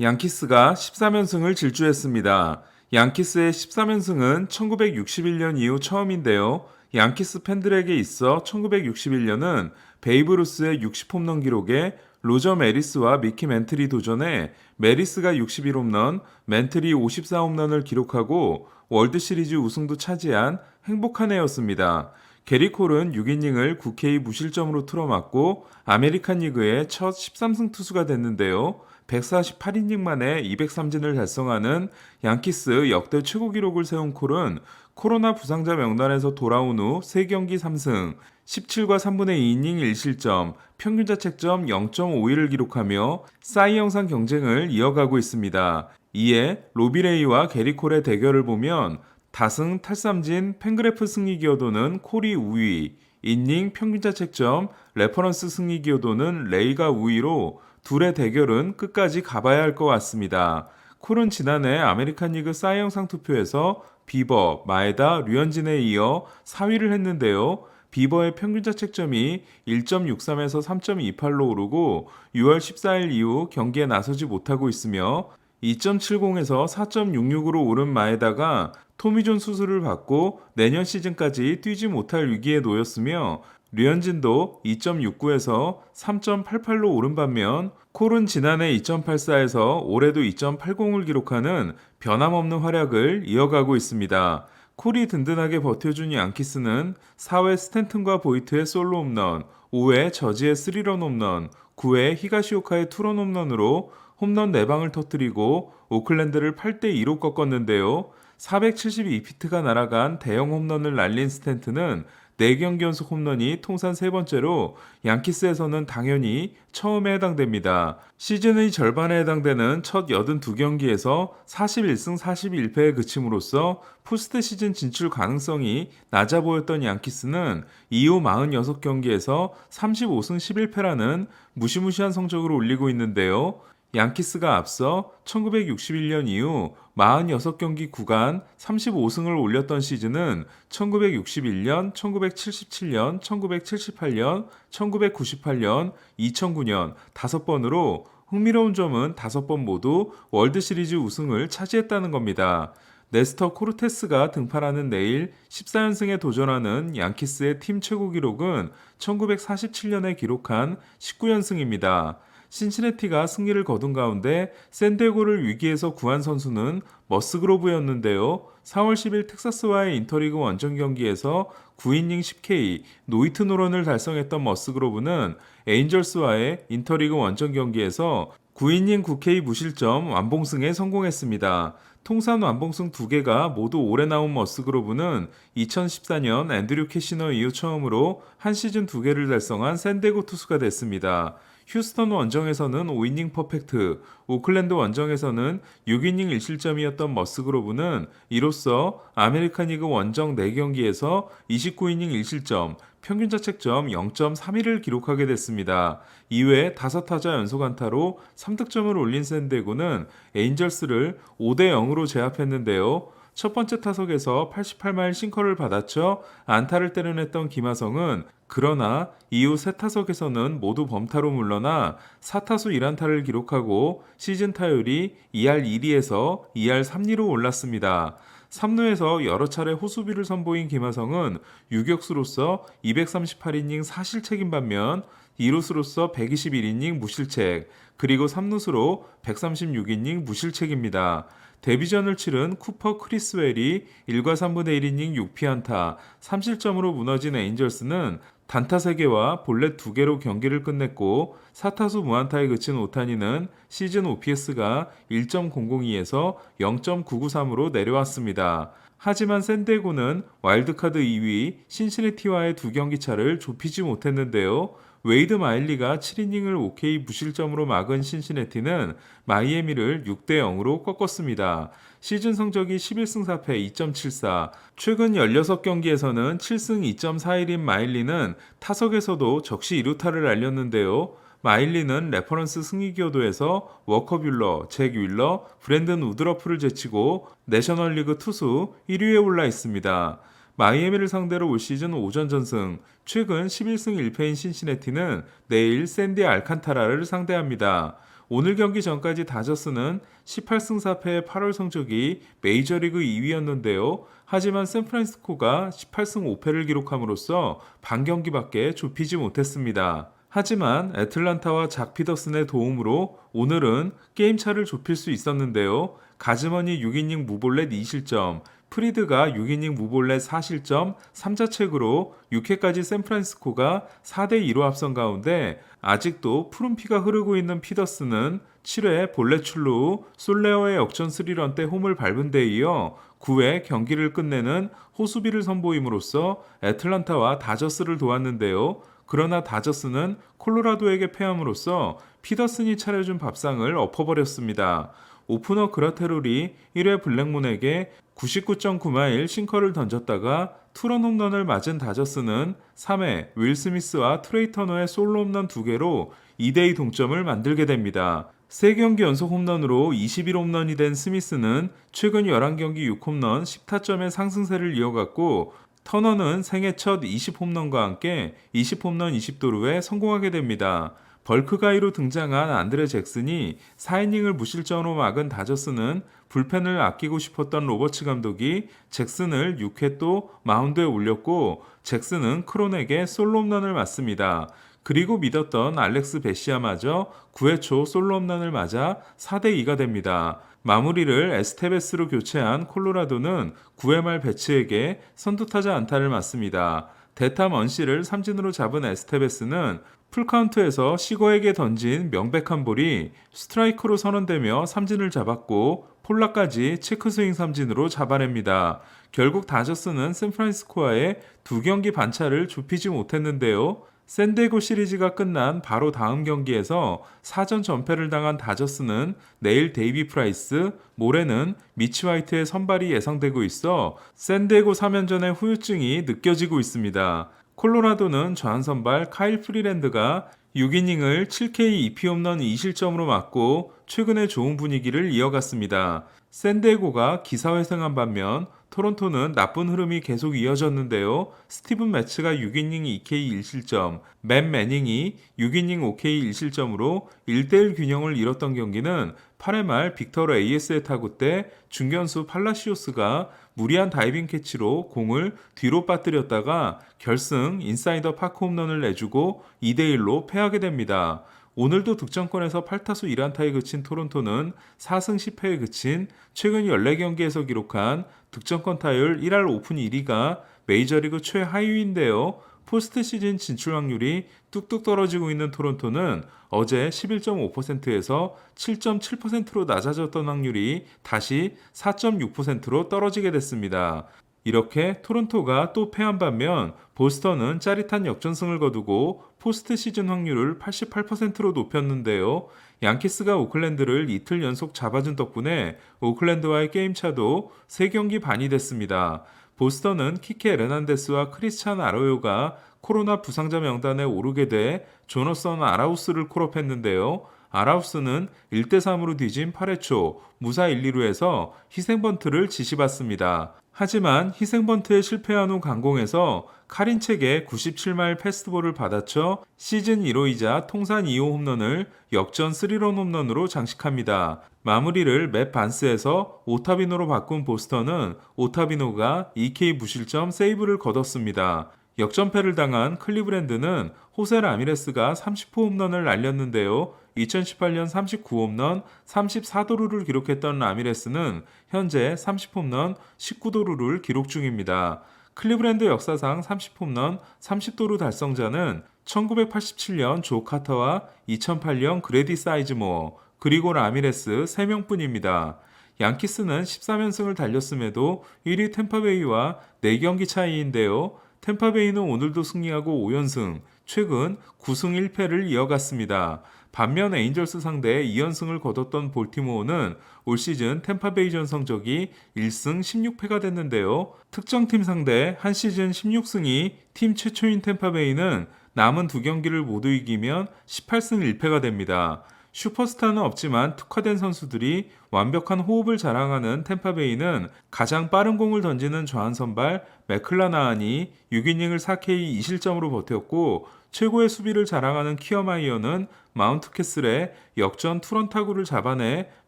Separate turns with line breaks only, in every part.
양키스가 13연승을 질주했습니다. 양키스의 13연승은 1961년 이후 처음인데요. 양키스 팬들에게 있어 1961년은 베이브 루스의 60홈런 기록에 로저 메리스와 미키 멘틀이 도전해 메리스가 61홈런, 멘틀이 54홈런을 기록하고 월드시리즈 우승도 차지한 행복한 해였습니다. 게리 콜은 6이닝을 9K 무실점으로 틀어막고 아메리칸 리그의 첫 13승 투수가 됐는데요. 148이닝 만에 203진을 달성하는 양키스 역대 최고 기록을 세운 콜은 코로나 부상자 명단에서 돌아온 후 3경기 3승, 17과 3분의 2이닝 1실점, 평균 자책점 0.51을 기록하며 사이 영상 경쟁을 이어가고 있습니다. 이에 로비레이와 게리 콜의 대결을 보면 다승 탈삼진 팬그래프 승리 기여도는 콜이 우위, 이닝 평균 자책점, 레퍼런스 승리 기여도는 레이가 우위로 둘의 대결은 끝까지 가봐야 할 것 같습니다. 콜은 지난해 아메리칸 리그 사이 영상 투표에서 비버, 마에다, 류현진에 이어 4위를 했는데요. 비버의 평균 자책점이 1.63에서 3.28로 오르고 6월 14일 이후 경기에 나서지 못하고 있으며 2.70에서 4.66으로 오른 마에다가 토미존 수술을 받고 내년 시즌까지 뛰지 못할 위기에 놓였으며 류현진도 2.69에서 3.88로 오른 반면 콜은 지난해 2.84에서 올해도 2.80을 기록하는 변함없는 활약을 이어가고 있습니다. 콜이 든든하게 버텨준 양키스는 4회 스탠튼과 보이트의 솔로 홈런, 5회 저지의 3런 홈런, 9회 히가시오카의 투런 홈런으로 홈런 4방을 터뜨리고 오클랜드를 8대2로 꺾었는데요. 472피트가 날아간 대형 홈런을 날린 스탠튼은 4경기 연속 홈런이 통산 3번째로 양키스에서는 당연히 처음에 해당됩니다. 시즌의 절반에 해당되는 첫 82경기에서 41승 41패에 그침으로써 포스트 시즌 진출 가능성이 낮아 보였던 양키스는 이후 46경기에서 35승 11패라는 무시무시한 성적을 올리고 있는데요. 양키스가 앞서 1961년 이후 46경기 구간 35승을 올렸던 시즌은 1961년, 1977년, 1978년, 1998년, 2009년 5번으로 흥미로운 점은 5번 모두 월드시리즈 우승을 차지했다는 겁니다. 네스터 코르테스가 등판하는 내일 14연승에 도전하는 양키스의 팀 최고 기록은 1947년에 기록한 19연승입니다. 신시내티가 승리를 거둔 가운데 샌디에고를 위기에서 구한 선수는 머스그로브였는데요. 4월 10일 텍사스와의 인터리그 원정 경기에서 9이닝 10K 노히트 노런을 달성했던 머스그로브는 에인절스와의 인터리그 원정 경기에서 9이닝 9K 무실점 완봉승에 성공했습니다. 통산 완봉승 2개가 모두 올해 나온 머스그로브는 2014년 앤드류 캐시너 이후 처음으로 한 시즌 2개를 달성한 샌디에고 투수가 됐습니다. 휴스턴 원정에서는 5이닝 퍼펙트, 오클랜드 원정에서는 6이닝 1실점이었던 머스그로브는 이로써 아메리칸 리그 원정 4경기에서 29이닝 1실점, 평균 자책점 0.31을 기록하게 됐습니다. 이외에 5타자 연속 안타로 3득점을 올린 샌디에고는 에인절스를 5대0으로 제압했는데요. 첫 번째 타석에서 88마일 싱커를 받아쳐 안타를 때려냈던 김하성은 그러나 이후 세 타석에서는 모두 범타로 물러나 4타수 1안타를 기록하고 시즌 타율이 2할 1리에서 2할 3리로 올랐습니다. 3루에서 여러 차례 호수비를 선보인 김하성은 유격수로서 238이닝 4실책인 반면 2루수로서 121이닝 무실책, 그리고 3루수로 136이닝 무실책입니다. 데뷔전을 치른 쿠퍼 크리스웰이 1과 3분의 1이닝 6피안타, 3실점으로 무너진 에인절스는 단타 3개와 볼넷 2개로 경기를 끝냈고 4타수 무안타에 그친 오타니는 시즌 OPS가 1.002에서 0.993으로 내려왔습니다. 하지만 샌디에고는 와일드카드 2위 신시내티와의 2경기 차를 좁히지 못했는데요. 웨이드 마일리가 7이닝을 OK 무실점으로 막은 신시내티는 마이애미를 6대0으로 꺾었습니다. 시즌 성적이 11승 4패 2.74, 최근 16경기에서는 7승 2.41인 마일리는 타석에서도 적시 2루타를 날렸는데요. 마일리는 레퍼런스 승리 기여도에서 워커 뷰러, 잭 윌러, 브랜든 우드러프를 제치고 내셔널리그 투수 1위에 올라 있습니다. 마이애미를 상대로 올 시즌 오전 전승, 최근 11승 1패인 신시내티는 내일 샌디 알칸타라를 상대합니다. 오늘 경기 전까지 다저스는 18승 4패의 8월 성적이 메이저리그 2위였는데요. 하지만 샌프란시스코가 18승 5패를 기록함으로써 반경기밖에 좁히지 못했습니다. 하지만 애틀란타와 작 피더슨의 도움으로 오늘은 게임차를 좁힐 수 있었는데요. 가즈먼이 6이닝 무볼넷 2실점, 프리드가 6이닝 무볼넷 4실점 3자책으로 6회까지 샌프란시스코가 4대2로 앞선 가운데 아직도 푸른 피가 흐르고 있는 피더스는 7회 볼넷 출루 후 솔레어의 역전 3런 때 홈을 밟은 데 이어 9회 경기를 끝내는 호수비를 선보임으로써 애틀란타와 다저스를 도왔는데요. 그러나 다저스는 콜로라도에게 패함으로써 피더슨이 차려준 밥상을 엎어버렸습니다. 오프너 그라테롤이 1회 블랙문에게 99.9마일 싱커를 던졌다가 투런 홈런을 맞은 다저스는 3회 윌 스미스와 트레이 터너의 솔로 홈런 2개로 2대2 동점을 만들게 됩니다. 3경기 연속 홈런으로 21홈런이 된 스미스는 최근 11경기 6홈런 10타점의 상승세를 이어갔고 터너는 생애 첫 20홈런과 함께 20홈런 20도루에 성공하게 됩니다. 벌크가이로 등장한 안드레 잭슨이 4이닝을 무실점으로 막은 다저스는 불펜을 아끼고 싶었던 로버츠 감독이 잭슨을 6회 또 마운드에 올렸고 잭슨은 크론에게 솔로 홈런을 맞습니다. 그리고 믿었던 알렉스 베시아마저 9회 초 솔로 홈런을 맞아 4대2가 됩니다. 마무리를 에스테베스로 교체한 콜로라도는 9회 말 배츠에게 선두타자 안타를 맞습니다. 대타 먼시를 삼진으로 잡은 에스테베스는 풀카운트에서 시거에게 던진 명백한 볼이 스트라이크로 선언되며 삼진을 잡았고 폴라까지 체크스윙 삼진으로 잡아냅니다. 결국 다저스는 샌프란시스코와의 2경기 반차를 좁히지 못했는데요. 샌디에고 시리즈가 끝난 바로 다음 경기에서 사전 전패를 당한 다저스는 내일 데이비 프라이스, 모레는 미치 화이트의 선발이 예상되고 있어 샌디에고 3연전의 후유증이 느껴지고 있습니다. 콜로라도는 좌완 선발 카일 프리랜드가 6이닝을 7K 2피 홈런 2실점으로 맞고 최근에 좋은 분위기를 이어갔습니다. 샌디에고가 기사회생한 반면 토론토는 나쁜 흐름이 계속 이어졌는데요. 스티븐 매츠가 6이닝 2K 1실점, 맷 매닝이 6이닝 5K 1실점으로 1대1 균형을 잃었던 경기는 8회 말 빅터 AS의 타구 때 중견수 팔라시오스가 무리한 다이빙 캐치로 공을 뒤로 빠뜨렸다가 결승 인사이더 파크 홈런을 내주고 2대1로 패하게 됩니다. 오늘도 득점권에서 8타수 1안타에 그친 토론토는 4승 10패에 그친 최근 14경기에서 기록한 득점권 타율 1할 오픈 1위가 메이저리그 최하위인데요. 포스트 시즌 진출 확률이 뚝뚝 떨어지고 있는 토론토는 어제 11.5%에서 7.7%로 낮아졌던 확률이 다시 4.6%로 떨어지게 됐습니다. 이렇게 토론토가 또 패한 반면 보스턴은 짜릿한 역전승을 거두고 포스트 시즌 확률을 88%로 높였는데요. 양키스가 오클랜드를 이틀 연속 잡아준 덕분에 오클랜드와의 게임차도 3경기 반이 됐습니다. 보스턴은 키케 에르난데스와 크리스찬 아로요가 코로나 부상자 명단에 오르게 돼 조너선 아라우스를 콜업했는데요. 아라우스는 1대3으로 뒤진 8회 초 무사 1, 2루에서 희생번트를 지시받습니다. 하지만 희생번트에 실패한 후 강공에서 카린책의 97마일 패스트볼을 받아쳐 시즌 1호이자 통산 2호 홈런을 역전 3런 홈런으로 장식합니다. 마무리를 맷 반스에서 오타비노로 바꾼 보스턴은 오타비노가 2K 무실점 세이브를 거뒀습니다. 역전패를 당한 클리브랜드는 호세 라미레스가 30호 홈런을 날렸는데요. 2018년 39홈런 34도루를 기록했던 라미레스는 현재 30홈런 19도루를 기록 중입니다. 클리브랜드 역사상 30홈런 30도루 달성자는 1987년 조 카터와 2008년 그레디 사이즈모어 그리고 라미레스 3명뿐입니다. 양키스는 13연승을 달렸음에도 1위 템파베이와 4경기 차이인데요. 템파베이는 오늘도 승리하고 5연승, 최근 9승 1패를 이어갔습니다. 반면 에인절스 상대에 2연승을 거뒀던 볼티모어는 올 시즌 템파베이전 성적이 1승 16패가 됐는데요. 특정팀 상대 한 시즌 16승이 팀 최초인 템파베이는 남은 2경기를 모두 이기면 18승 1패가 됩니다. 슈퍼스타는 없지만 특화된 선수들이 완벽한 호흡을 자랑하는 템파베이는 가장 빠른 공을 던지는 좌완 선발 맥클라나한이 6이닝을 4K 2실점으로 버텼고, 최고의 수비를 자랑하는 키어마이어는 마운트 캐슬의 역전 투런 타구를 잡아내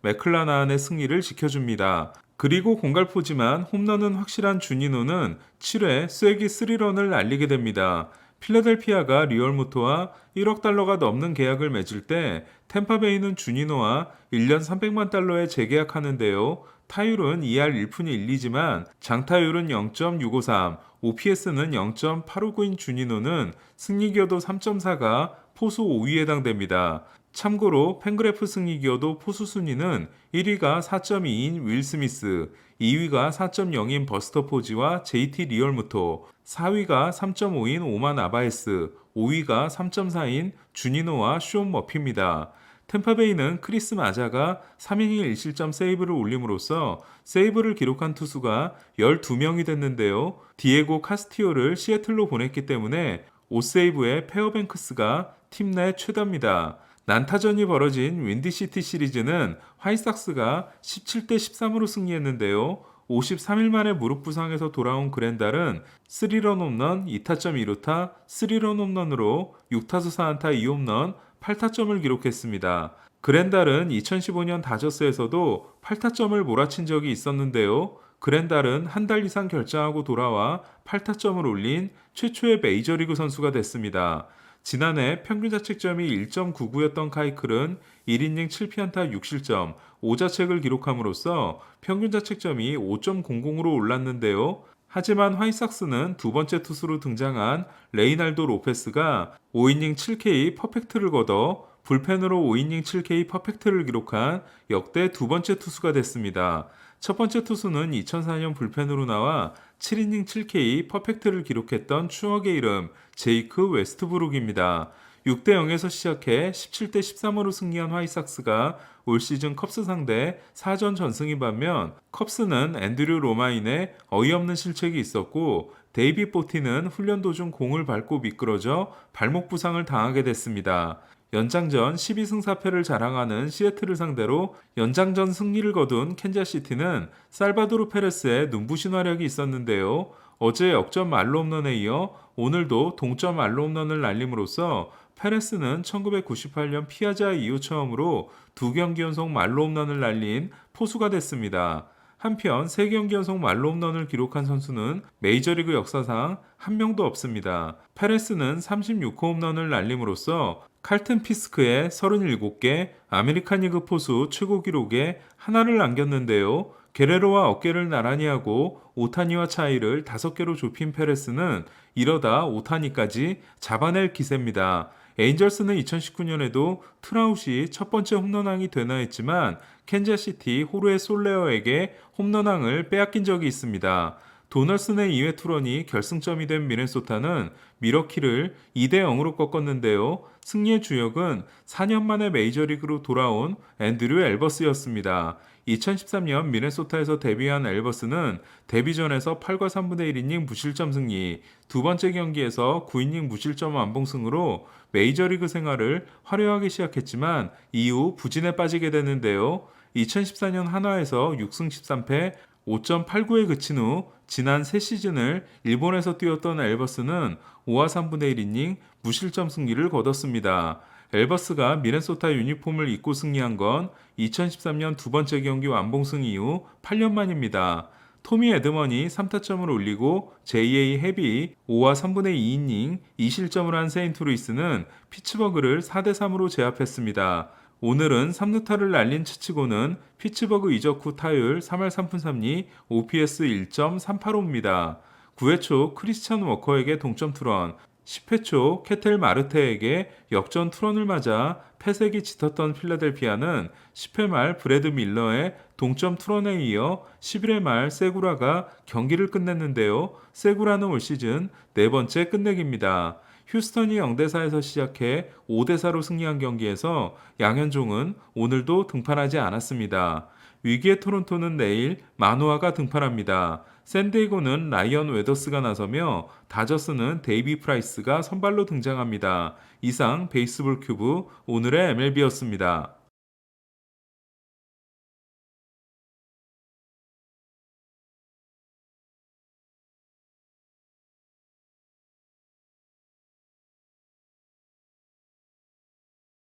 맥클라나한의 승리를 지켜줍니다. 그리고 공갈포지만 홈런은 확실한 주니노는 7회 쐐기 3런을 날리게 됩니다. 필라델피아가 리얼무토와 1억 달러가 넘는 계약을 맺을 때 템파베이는 주니노와 1년 300만 달러에 재계약하는데요. 타율은 2할 1푼이 1리지만 장타율은 0.653, OPS는 0.859인 주니노는 승리기여도 3.4가 포수 5위에 해당됩니다. 참고로 팬그래프 승리기여도 포수 순위는 1위가 4.2인 윌 스미스, 2위가 4.0인 버스터 포지와 JT 리얼무토, 4위가 3.5인 오만 아바에스, 5위가 3.4인 주니노와 숀 머피입니다. 템파베이는 크리스 마자가 3이닝 1실점 세이브를 올림으로써 세이브를 기록한 투수가 12명이 됐는데요. 디에고 카스티오를 시애틀로 보냈기 때문에 5세이브의 페어뱅크스가 팀 내 최다입니다. 난타전이 벌어진 윈디시티 시리즈는 화이삭스가 17대 13으로 승리했는데요. 53일 만에 무릎 부상에서 돌아온 그랜달은 3런 홈런 2타점 2루타 3런 홈런으로 6타수 4안타 2홈런 8타점을 기록했습니다. 그랜달은 2015년 다저스에서도 8타점을 몰아친 적이 있었는데요. 그랜달은 한 달 이상 결장하고 돌아와 8타점을 올린 최초의 메이저리그 선수가 됐습니다. 지난해 평균 자책점이 1.99였던 카이클은 1이닝 7피안타 6실점 5자책을 기록함으로써 평균 자책점이 5.00으로 올랐는데요. 하지만 화이삭스는 두 번째 투수로 등장한 레이날도 로페스가 5이닝 7K 퍼펙트를 거둬 불펜으로 5이닝 7K 퍼펙트를 기록한 역대 두 번째 투수가 됐습니다. 첫 번째 투수는 2004년 불펜으로 나와 7이닝 7K 퍼펙트를 기록했던 추억의 이름 제이크 웨스트브룩입니다. 6대 0에서 시작해 17대 13으로 승리한 화이삭스가 올 시즌 컵스 상대 4전 전승인 반면 컵스는 앤드류 로마인의 어이없는 실책이 있었고 데이비 보티는 훈련 도중 공을 밟고 미끄러져 발목 부상을 당하게 됐습니다. 연장전 12승 4패를 자랑하는 시애틀을 상대로 연장전 승리를 거둔 캔자시티는 살바도르 페레스의 눈부신 활약이 있었는데요. 어제 역전 말로 홈런에 이어 오늘도 동점 말로 홈런을 날림으로써 페레스는 1998년 피아자 이후 처음으로 2경기 연속 말로 홈런을 날린 포수가 됐습니다. 한편 3경기 연속 말로 홈런을 기록한 선수는 메이저리그 역사상 한 명도 없습니다. 페레스는 36호 홈런을 날림으로써 칼튼 피스크의 37개 아메리칸 리그 포수 최고 기록에 하나를 남겼는데요. 게레로와 어깨를 나란히 하고 오타니와 차이를 5개로 좁힌 페레스는 이러다 오타니까지 잡아낼 기세입니다. 에인절스는 2019년에도 트라웃이 첫 번째 홈런왕이 되나 했지만 캔자시티 호르헤 솔레어에게 홈런왕을 빼앗긴 적이 있습니다. 도널슨의 2회 투런이 결승점이 된 미네소타는 미러키를 2대 0으로 꺾었는데요. 승리의 주역은 4년 만에 메이저리그로 돌아온 앤드류 엘버스였습니다. 2013년 미네소타에서 데뷔한 엘버스는 데뷔전에서 8과 3분의 1이닝 무실점 승리, 두 번째 경기에서 9이닝 무실점 완봉승으로 메이저리그 생활을 화려하게 시작했지만 이후 부진에 빠지게 되는데요. 2014년 한화에서 6승 13패 5.89에 그친 후 지난 3시즌을 일본에서 뛰었던 엘버스는 5와 3분의 1이닝 무실점 승리를 거뒀습니다. 엘버스가 미네소타 유니폼을 입고 승리한 건 2013년 두 번째 경기 완봉승 이후 8년 만입니다. 토미 에드먼이 3타점을 올리고 J.A. 헤비 5와 3분의 2이닝 2실점을 한 세인트루이스는 피츠버그를 4대 3으로 제압했습니다. 오늘은 3루타를 날린 치치고는 피츠버그 이적 후 타율 3할 3푼 3리 OPS 1.385입니다. 9회 초 크리스찬 워커에게 동점 투런, 10회 초 케텔 마르테에게 역전 투런을 맞아 패색이 짙었던 필라델피아는 10회 말 브래드 밀러의 동점 투런에 이어 11회 말 세구라가 경기를 끝냈는데요. 세구라는 올 시즌 네 번째 끝내기입니다. 휴스턴이 0대4에서 시작해 5대4로 승리한 경기에서 양현종은 오늘도 등판하지 않았습니다. 위기의 토론토는 내일 마누아가 등판합니다. 샌디에고는 라이언 웨더스가 나서며 다저스는 데이비 프라이스가 선발로 등장합니다. 이상 베이스볼 큐브 오늘의 MLB였습니다.